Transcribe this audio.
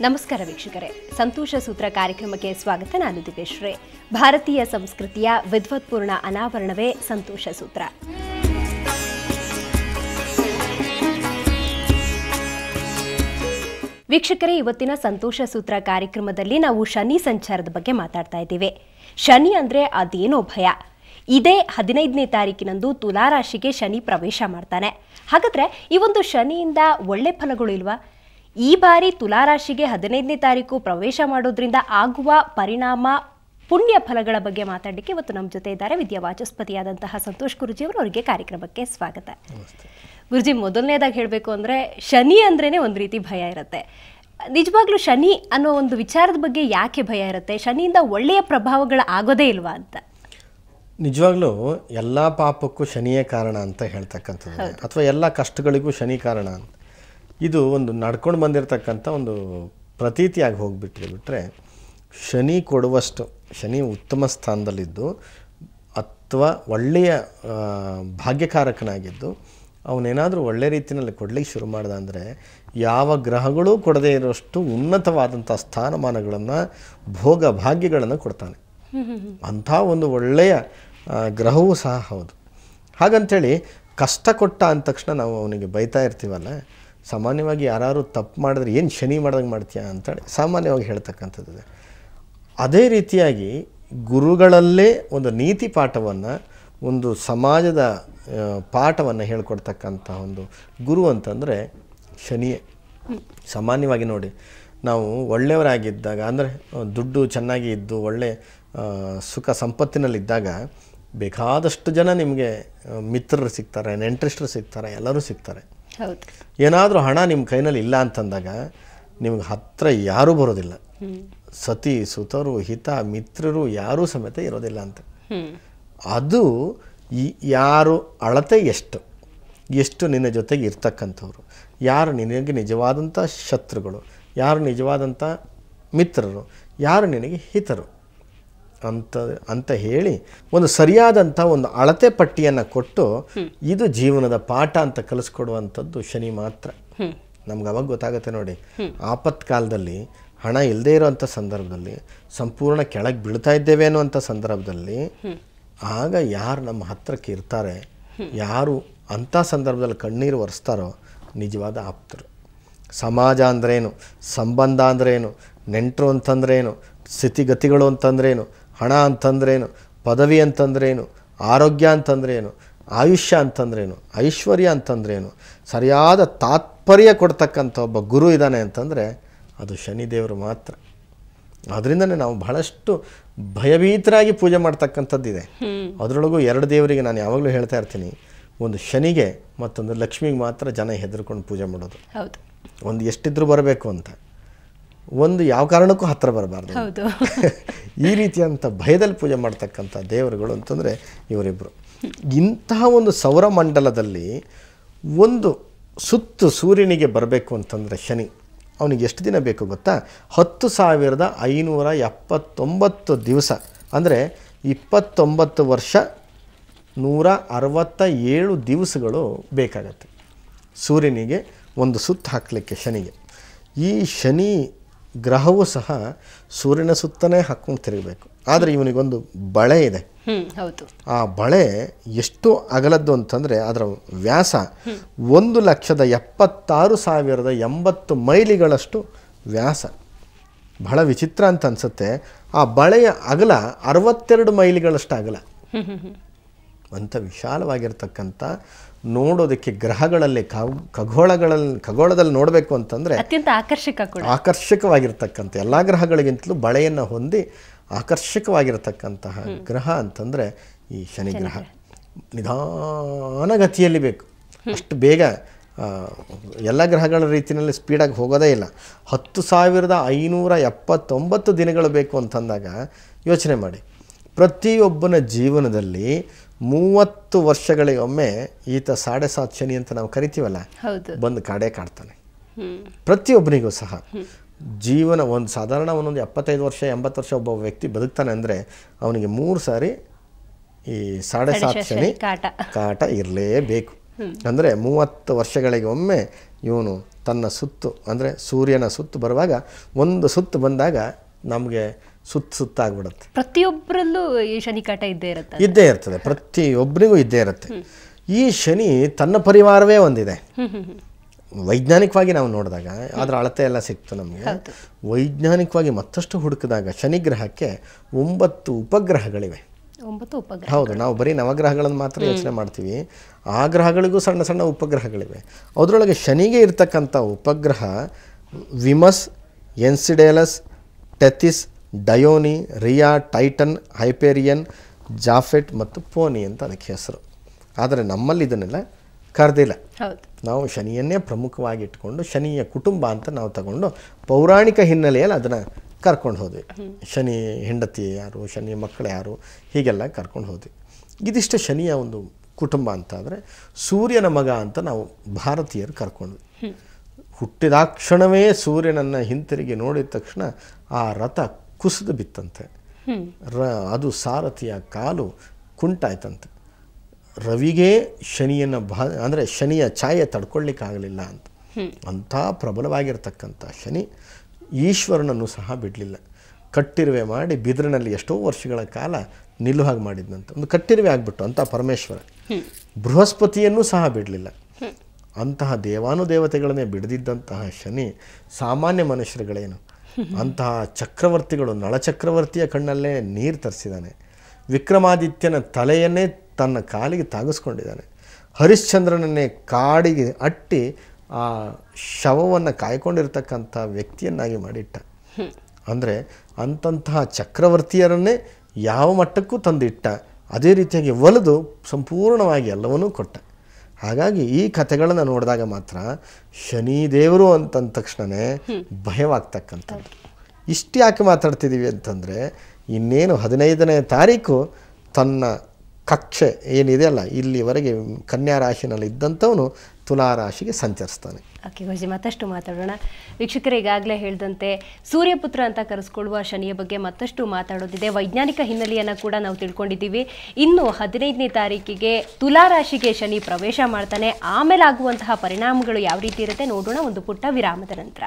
ನಮಸ್ಕಾರ ವೀಕ್ಷಕರೇ, ಸಂತೋಷ ಸೂತ್ರ ಕಾರ್ಯಕ್ರಮಕ್ಕೆ ಸ್ವಾಗತ. ನಾನು ದಿವ್ಯಶ್ರೀ. ಭಾರತೀಯ ಸಂಸ್ಕೃತಿಯ ವಿದ್ವತ್ಪೂರ್ಣ ಅನಾವರಣವೇ ಸಂತೋಷ ಸೂತ್ರ. ವೀಕ್ಷಕರೇ, ಇವತ್ತಿನ ಸಂತೋಷ ಸೂತ್ರ ಕಾರ್ಯಕ್ರಮದಲ್ಲಿ ನಾವು ಶನಿ ಸಂಚಾರದ ಬಗ್ಗೆ ಮಾತಾಡ್ತಾ ಇದ್ದೀವಿ. ಶನಿ ಅಂದರೆ ಅದೇನೋ ಭಯ. ಇದೇ 15ನೇ ತಾರೀಕಿನಂದು ತುಲಾರಾಶಿಗೆ ಶನಿ ಪ್ರವೇಶ ಮಾಡ್ತಾನೆ. ಹಾಗಾದ್ರೆ ಈ ಒಂದು ಶನಿಯಿಂದ ಒಳ್ಳೆ ಫಲಗಳು ಇಲ್ವಾ? ಈ ಬಾರಿ ತುಲಾರಾಶಿಗೆ 15ನೇ ತಾರೀಕು ಪ್ರವೇಶ ಮಾಡೋದ್ರಿಂದ ಆಗುವ ಪರಿಣಾಮ, ಪುಣ್ಯ ಫಲಗಳ ಬಗ್ಗೆ ಮಾತಾಡಲಿಕ್ಕೆ ಇವತ್ತು ನಮ್ಮ ಜೊತೆ ಇದ್ದಾರೆ ವಿದ್ಯಾವಾಚಸ್ಪತಿಯಾದಂತಹ ಸಂತೋಷ್ ಗುರುಜಿಯವರು. ಅವರಿಗೆ ಕಾರ್ಯಕ್ರಮಕ್ಕೆ ಸ್ವಾಗತ. ಗುರುಜಿ, ಮೊದಲನೇದಾಗಿ ಹೇಳಬೇಕು ಅಂದರೆ ಶನಿ ಅಂದ್ರೇ ಒಂದು ರೀತಿ ಭಯ ಇರುತ್ತೆ. ನಿಜವಾಗ್ಲೂ ಶನಿ ಅನ್ನೋ ಒಂದು ವಿಚಾರದ ಬಗ್ಗೆ ಯಾಕೆ ಭಯ ಇರುತ್ತೆ? ಶನಿಯಿಂದ ಒಳ್ಳೆಯ ಪ್ರಭಾವಗಳು ಆಗೋದೇ ಇಲ್ವಾ ಅಂತ? ನಿಜವಾಗ್ಲೂ ಎಲ್ಲ ಪಾಪಕ್ಕೂ ಶನಿಯೇ ಕಾರಣ ಅಂತ ಹೇಳ್ತಕ್ಕಂಥದ್ದು, ಅಥವಾ ಎಲ್ಲ ಕಷ್ಟಗಳಿಗೂ ಶನಿ ಕಾರಣ ಅಂತ ಇದು ಒಂದು ನಡ್ಕೊಂಡು ಬಂದಿರತಕ್ಕಂಥ ಒಂದು ಪ್ರತೀತಿಯಾಗಿ ಹೋಗಿಬಿಟ್ರೆ ಶನಿ ಕೊಡುವಷ್ಟು, ಶನಿ ಉತ್ತಮ ಸ್ಥಾನದಲ್ಲಿದ್ದು ಅಥವಾ ಒಳ್ಳೆಯ ಭಾಗ್ಯಕಾರಕನಾಗಿದ್ದು ಅವನೇನಾದರೂ ಒಳ್ಳೆ ರೀತಿಯಲ್ಲಿ ಕೊಡಲಿಕ್ಕೆ ಶುರು ಮಾಡ್ದ ಅಂದರೆ ಯಾವ ಗ್ರಹಗಳೂ ಕೊಡದೇ ಇರೋಷ್ಟು ಉನ್ನತವಾದಂಥ ಸ್ಥಾನಮಾನಗಳನ್ನು, ಭೋಗ ಭಾಗ್ಯಗಳನ್ನು ಕೊಡ್ತಾನೆ. ಅಂಥ ಒಂದು ಒಳ್ಳೆಯ ಗ್ರಹವೂ ಸಹ ಹೌದು. ಹಾಗಂತೇಳಿ ಕಷ್ಟ ಕೊಟ್ಟ ಅಂದ ತಕ್ಷಣ ನಾವು ಅವನಿಗೆ ಬೈತಾ ಇರ್ತೀವಲ್ಲ, ಸಾಮಾನ್ಯವಾಗಿ ಯಾರು ತಪ್ಪು ಮಾಡಿದ್ರೆ ಏನು ಶನಿ ಮಾಡ್ದಂಗೆ ಮಾಡ್ತೀಯಾ ಅಂತೇಳಿ ಸಾಮಾನ್ಯವಾಗಿ ಹೇಳ್ತಕ್ಕಂಥದ್ದು. ಅದೇ ರೀತಿಯಾಗಿ ಗುರುಗಳಲ್ಲೇ ಒಂದು ನೀತಿ ಪಾಠವನ್ನು, ಒಂದು ಸಮಾಜದ ಪಾಠವನ್ನು ಹೇಳ್ಕೊಡ್ತಕ್ಕಂಥ ಒಂದು ಗುರು ಅಂತಂದರೆ ಶನಿಯೇ. ಸಾಮಾನ್ಯವಾಗಿ ನೋಡಿ, ನಾವು ಒಳ್ಳೆಯವರಾಗಿದ್ದಾಗ, ಅಂದರೆ ದುಡ್ಡು ಚೆನ್ನಾಗಿ ಇದ್ದು ಒಳ್ಳೆ ಸುಖ ಸಂಪತ್ತಿನಲ್ಲಿದ್ದಾಗ ಬೇಕಾದಷ್ಟು ಜನ ನಿಮಗೆ ಮಿತ್ರರು ಸಿಗ್ತಾರೆ, ನೆಂಟರಿಷ್ಟರು ಸಿಗ್ತಾರೆ, ಎಲ್ಲರೂ ಸಿಗ್ತಾರೆ. ಏನಾದರೂ ಹಣ ನಿಮ್ಮ ಕೈನಲ್ಲಿ ಇಲ್ಲ ಅಂತಂದಾಗ ನಿಮ್ಗೆ ಹತ್ತಿರ ಯಾರೂ ಬರೋದಿಲ್ಲ. ಸತಿ ಸುತರು ಹಿತ ಮಿತ್ರರು ಯಾರೂ ಸಮೇತ ಇರೋದಿಲ್ಲ ಅಂತ. ಅದು ಯಾರು ಅಳತೆ ಎಷ್ಟು ನಿನ್ನ ಜೊತೆಗೆ ಇರ್ತಕ್ಕಂಥವ್ರು, ಯಾರು ನಿನಗೆ ನಿಜವಾದಂಥ ಶತ್ರುಗಳು, ಯಾರು ನಿಜವಾದಂಥ ಮಿತ್ರರು, ಯಾರು ನಿನಗೆ ಹಿತರು ಅಂತ ಹೇಳಿ ಒಂದು ಸರಿಯಾದಂಥ ಒಂದು ಅಳತೆ ಪಟ್ಟಿಯನ್ನು ಕೊಟ್ಟು ಇದು ಜೀವನದ ಪಾಠ ಅಂತ ಕಲಿಸ್ಕೊಡುವಂಥದ್ದು ಶನಿ ಮಾತ್ರ. ನಮ್ಗೆ ಅವಾಗ ಗೊತ್ತಾಗುತ್ತೆ ನೋಡಿ, ಆಪತ್ಕಾಲದಲ್ಲಿ ಹಣ ಇಲ್ಲದೇ ಇರೋವಂಥ ಸಂದರ್ಭದಲ್ಲಿ, ಸಂಪೂರ್ಣ ಕೆಳಗೆ ಬೀಳ್ತಾ ಇದ್ದೇವೆ ಅನ್ನುವಂಥ ಸಂದರ್ಭದಲ್ಲಿ ಆಗ ಯಾರು ನಮ್ಮ ಹತ್ತಿರಕ್ಕೆ ಇರ್ತಾರೆ, ಯಾರು ಅಂಥ ಸಂದರ್ಭದಲ್ಲಿ ಕಣ್ಣೀರು ಒರೆಸ್ತಾರೋ ನಿಜವಾದ ಆಪ್ತರು. ಸಮಾಜ ಅಂದ್ರೇನು, ಸಂಬಂಧ ಅಂದ್ರೇನು, ನೆಂಟರು ಅಂತಂದ್ರೇನು, ಸ್ಥಿತಿಗತಿಗಳು ಅಂತಂದ್ರೇನು, ಹಣ ಅಂತಂದ್ರೇನು, ಪದವಿ ಅಂತಂದ್ರೇನು, ಆರೋಗ್ಯ ಅಂತಂದ್ರೇನು, ಆಯುಷ್ಯ ಅಂತಂದ್ರೇನು, ಐಶ್ವರ್ಯ ಅಂತಂದ್ರೇನು, ಸರಿಯಾದ ತಾತ್ಪರ್ಯ ಕೊಡ್ತಕ್ಕಂಥ ಒಬ್ಬ ಗುರು ಇದ್ದಾನೆ ಅಂತಂದರೆ ಅದು ಶನಿದೇವರು ಮಾತ್ರ. ಅದರಿಂದನೇ ನಾವು ಬಹಳಷ್ಟು ಭಯಭೀತರಾಗಿ ಪೂಜೆ ಮಾಡ್ತಕ್ಕಂಥದ್ದಿದೆ. ಅದರೊಳಗೂ 2 ದೇವರಿಗೆ ನಾನು ಯಾವಾಗಲೂ ಹೇಳ್ತಾ ಇರ್ತೀನಿ, ಒಂದು ಶನಿಗೆ ಮತ್ತೊಂದು ಲಕ್ಷ್ಮಿಗೆ ಮಾತ್ರ ಜನ ಹೆದರ್ಕೊಂಡು ಪೂಜೆ ಮಾಡೋದು. ಒಂದು ಎಷ್ಟಿದ್ರೂ ಬರಬೇಕು ಅಂತ, ಒಂದು ಯಾವ ಕಾರಣಕ್ಕೂ ಹತ್ತಿರ ಬರಬಾರ್ದು. ಈ ರೀತಿಯಂಥ ಭಯದಲ್ಲಿ ಪೂಜೆ ಮಾಡ್ತಕ್ಕಂಥ ದೇವರುಗಳು ಅಂತಂದರೆ ಇವರಿಬ್ಬರು. ಇಂತಹ ಒಂದು ಸೌರಮಂಡಲದಲ್ಲಿ ಒಂದು ಸುತ್ತು ಸೂರ್ಯನಿಗೆ ಬರಬೇಕು ಅಂತಂದರೆ ಶನಿ ಅವನಿಗೆ ಎಷ್ಟು ದಿನ ಬೇಕು ಗೊತ್ತಾ? 10,579 ದಿವಸ, ಅಂದರೆ 29 ವರ್ಷ 167 ದಿವಸಗಳು ಬೇಕಾಗತ್ತೆ ಸೂರ್ಯನಿಗೆ ಒಂದು ಸುತ್ತು ಹಾಕಲಿಕ್ಕೆ ಶನಿಗೆ. ಈ ಶನಿ ಗ್ರಹವೂ ಸಹ ಸೂರ್ಯನ ಸುತ್ತನೇ ಹಾಕ್ಕೊಂಡು ತಿರುಗಬೇಕು. ಆದರೆ ಇವನಿಗೊಂದು ಬಳೆ ಇದೆ. ಆ ಬಳೆ ಎಷ್ಟು ಅಗಲದ್ದು ಅಂತಂದರೆ ಅದರ ವ್ಯಾಸ 1,76,080 ಮೈಲಿಗಳಷ್ಟು ವ್ಯಾಸ. ಬಹಳ ವಿಚಿತ್ರ ಅಂತ ಅನಿಸುತ್ತೆ. ಆ ಬಳೆಯ ಅಗಲ 62 ಮೈಲಿಗಳಷ್ಟು ಅಗಲ. ಅಂಥ ವಿಶಾಲವಾಗಿರ್ತಕ್ಕಂಥ, ನೋಡೋದಕ್ಕೆ ಗ್ರಹಗಳಲ್ಲಿ ಖಗೋಳದಲ್ಲಿ ನೋಡಬೇಕು ಅಂತಂದರೆ ಅತ್ಯಂತ ಆಕರ್ಷಕವಾಗಿರ್ತಕ್ಕಂಥ, ಎಲ್ಲ ಗ್ರಹಗಳಿಗಿಂತಲೂ ಬಳೆಯನ್ನು ಹೊಂದಿ ಆಕರ್ಷಕವಾಗಿರತಕ್ಕಂತಹ ಗ್ರಹ ಅಂತಂದರೆ ಈ ಶನಿ ಗ್ರಹ. ನಿಧಾನಗತಿಯಲ್ಲಿ ಬೇಕು, ಅಷ್ಟು ಬೇಗ ಎಲ್ಲ ಗ್ರಹಗಳ ರೀತಿಯಲ್ಲಿ ಸ್ಪೀಡಾಗಿ ಹೋಗೋದೇ ಇಲ್ಲ. 10,579 ದಿನಗಳು ಬೇಕು ಅಂತಂದಾಗ ಯೋಚನೆ ಮಾಡಿ, ಪ್ರತಿಯೊಬ್ಬನ ಜೀವನದಲ್ಲಿ 30 ವರ್ಷಗಳಿಗೊಮ್ಮೆ ಈತ 7.5 ಶನಿ ಅಂತ ನಾವು ಕರಿತೀವಲ್ಲ, ಬಂದು ಕಾಡ್ತಾನೆ ಪ್ರತಿಯೊಬ್ಬನಿಗೂ ಸಹ. ಜೀವನ ಒಂದು ಸಾಧಾರಣ 75 ವರ್ಷ 80 ವರ್ಷ ಒಬ್ಬ ವ್ಯಕ್ತಿ ಬದುಕ್ತಾನೆ ಅಂದರೆ ಅವನಿಗೆ 3 ಸಾರಿ ಈ 7.5 ಶನಿ ಕಾಟ ಇರಲೇಬೇಕು. ಅಂದರೆ 30 ವರ್ಷಗಳಿಗೆ ಒಮ್ಮೆ ಇವನು ತನ್ನ ಸುತ್ತು ಅಂದರೆ ಸೂರ್ಯನ ಸುತ್ತು ಬರುವಾಗ ಒಂದು ಸುತ್ತು ಬಂದಾಗ ನಮಗೆ ಸುತ್ತಾಗ್ಬಿಡುತ್ತೆ. ಪ್ರತಿಯೊಬ್ಬರಲ್ಲೂ ಈ ಶನಿ ಕಾಟ ಇದ್ದೇ ಇರ್ತದೆ, ಪ್ರತಿಯೊಬ್ಬರಿಗೂ ಇದ್ದೇ ಇರುತ್ತೆ. ಈ ಶನಿ ತನ್ನ ಪರಿವಾರವೇ ಒಂದಿದೆ. ವೈಜ್ಞಾನಿಕವಾಗಿ ನಾವು ನೋಡಿದಾಗ ಅದರ ಅಳತೆ ಎಲ್ಲ ಸಿಕ್ತು ನಮಗೆ. ವೈಜ್ಞಾನಿಕವಾಗಿ ಮತ್ತಷ್ಟು ಹುಡುಕಿದಾಗ ಶನಿ ಗ್ರಹಕ್ಕೆ 9 ಉಪಗ್ರಹಗಳಿವೆ. ಹೌದು, ನಾವು ಬರೀ ನವಗ್ರಹಗಳನ್ನು ಮಾತ್ರ ಯೋಚನೆ ಮಾಡ್ತೀವಿ. ಆ ಗ್ರಹಗಳಿಗೂ ಸಣ್ಣ ಸಣ್ಣ ಉಪಗ್ರಹಗಳಿವೆ. ಅದರೊಳಗೆ ಶನಿಗೆ ಇರ್ತಕ್ಕಂಥ ಉಪಗ್ರಹ ವಿಮಸ್, ಎನ್ಸಿಡೇಲಸ್, ಟೆಥಿಸ್, ಡಯೋನಿ, ರಿಯಾ, ಟೈಟನ್, ಹೈಪೇರಿಯನ್, ಜಾಫೆಟ್ ಮತ್ತು ಪೋನಿ ಅಂತ ಅದಕ್ಕೆ ಹೆಸರು. ಆದರೆ ನಮ್ಮಲ್ಲಿ ಇದನ್ನೆಲ್ಲ ಕರೆದಿಲ್ಲ. ನಾವು ಶನಿಯನ್ನೇ ಪ್ರಮುಖವಾಗಿ ಇಟ್ಕೊಂಡು ಶನಿಯ ಕುಟುಂಬ ಅಂತ ನಾವು ತಗೊಂಡು ಪೌರಾಣಿಕ ಹಿನ್ನೆಲೆಯಲ್ಲಿ ಅದನ್ನು ಕರ್ಕೊಂಡು ಹೋದ್ವಿ. ಶನಿ ಹೆಂಡತಿ ಯಾರು, ಶನಿ ಮಕ್ಕಳು ಯಾರು, ಹೀಗೆಲ್ಲ ಕರ್ಕೊಂಡು ಹೋದ್ವಿ. ಇದಿಷ್ಟು ಶನಿಯ ಒಂದು ಕುಟುಂಬ ಅಂತ ಆದರೆ, ಸೂರ್ಯನ ಮಗ ಅಂತ ನಾವು ಭಾರತೀಯರು ಕರ್ಕೊಂಡ್ವಿ. ಹುಟ್ಟಿದಾಕ್ಷಣವೇ ಸೂರ್ಯನನ್ನು ಹಿಂತಿರುಗಿ ನೋಡಿದ ತಕ್ಷಣ ಆ ರಥ ಕುಸಿದು ಬಿತ್ತಂತೆ. ಅದು ಸಾರಥಿಯ ಕಾಲು ಕುಂಟಾಯ್ತಂತೆ. ರವಿಗೆ ಶನಿಯನ್ನು ಅಂದರೆ ಶನಿಯ ಛಾಯೆ ತಡ್ಕೊಳ್ಳಿಕ್ಕಾಗಲಿಲ್ಲ ಅಂತ. ಅಂಥ ಪ್ರಬಲವಾಗಿರ್ತಕ್ಕಂಥ ಶನಿ ಈಶ್ವರನನ್ನು ಸಹ ಬಿಡಲಿಲ್ಲ. ಕಟ್ಟಿರುವೆ ಮಾಡಿ ಬಿದಿರಿನಲ್ಲಿ ಎಷ್ಟೋ ವರ್ಷಗಳ ಕಾಲ ನಿಲ್ಲುಹಾಗೆ ಮಾಡಿದ್ನಂತ. ಒಂದು ಕಟ್ಟಿರುವೆ ಆಗಿಬಿಟ್ಟು ಅಂಥ ಪರಮೇಶ್ವರ ಬೃಹಸ್ಪತಿಯನ್ನು ಸಹ ಬಿಡಲಿಲ್ಲ. ಅಂತಹ ದೇವಾನುದೇವತೆಗಳನ್ನೇ ಬಿಡದಿದ್ದಂತಹ ಶನಿ ಸಾಮಾನ್ಯ ಮನುಷ್ಯರುಗಳೇನು, ಅಂತಹ ಚಕ್ರವರ್ತಿಗಳು, ನಳಚಕ್ರವರ್ತಿಯ ಕಣ್ಣಲ್ಲೇ ನೀರು ತರಿಸಿದ್ದಾನೆ. ವಿಕ್ರಮಾದಿತ್ಯನ ತಲೆಯನ್ನೇ ತನ್ನ ಕಾಲಿಗೆ ತಾಗಿಸ್ಕೊಂಡಿದ್ದಾನೆ. ಹರಿಶ್ಚಂದ್ರನನ್ನೇ ಕಾಡಿಗೆ ಅಟ್ಟಿ ಆ ಶವವನ್ನು ಕಾಯ್ಕೊಂಡಿರ್ತಕ್ಕಂಥ ವ್ಯಕ್ತಿಯನ್ನಾಗಿ ಮಾಡಿಟ್ಟ. ಅಂದರೆ ಅಂತಹ ಚಕ್ರವರ್ತಿಯರನ್ನೇ ಯಾವ ಮಟ್ಟಕ್ಕೂ ತಂದಿಟ್ಟ. ಅದೇ ರೀತಿಯಾಗಿ ಒಲಿದು ಸಂಪೂರ್ಣವಾಗಿ ಎಲ್ಲವನ್ನೂ ಕೊಟ್ಟ. ಹಾಗಾಗಿ ಈ ಕಥೆಗಳನ್ನು ನೋಡಿದಾಗ ಮಾತ್ರ ಶನಿದೇವರು ಅಂತಂದ ತಕ್ಷಣವೇ ಭಯವಾಗ್ತಕ್ಕಂಥದ್ದು. ಇಷ್ಟು ಯಾಕೆ ಮಾತಾಡ್ತಿದ್ದೀವಿ ಅಂತಂದರೆ, ಇನ್ನೇನು 15ನೇ ತಾರೀಕು ತನ್ನ ಕಕ್ಷೆ ಏನಿದೆ ಅಲ್ಲ, ಇಲ್ಲಿವರೆಗೆ ಕನ್ಯಾ ರಾಶಿನಲ್ಲಿ ಇದ್ದಂಥವನು ತುಲಾ ರಾಶಿಗೆ ಸಂಚರಿಸ್ತಾನೆ. ಓಕೆ ಗುರುಜಿ, ಮತ್ತಷ್ಟು ಮಾತಾಡೋಣ. ವೀಕ್ಷಕರು ಈಗಾಗಲೇ ಹೇಳಿದಂತೆ ಸೂರ್ಯಪುತ್ರ ಅಂತ ಕರೆಸ್ಕೊಳ್ಳುವ ಶನಿಯ ಬಗ್ಗೆ ಮತ್ತಷ್ಟು ಮಾತಾಡೋದಿದೆ. ವೈಜ್ಞಾನಿಕ ಹಿನ್ನೆಲೆಯನ್ನು ಕೂಡ ನಾವು ತಿಳ್ಕೊಂಡಿದ್ದೀವಿ. ಇನ್ನು 15ನೇ ತಾರೀಕಿಗೆ ತುಲಾ ರಾಶಿಗೆ ಶನಿ ಪ್ರವೇಶ ಮಾಡ್ತಾನೆ. ಆಮೇಲೆ ಆಗುವಂತಹ ಪರಿಣಾಮಗಳು ಯಾವ ರೀತಿ ಇರುತ್ತೆ ನೋಡೋಣ ಒಂದು ಪುಟ್ಟ ವಿರಾಮದ ನಂತರ.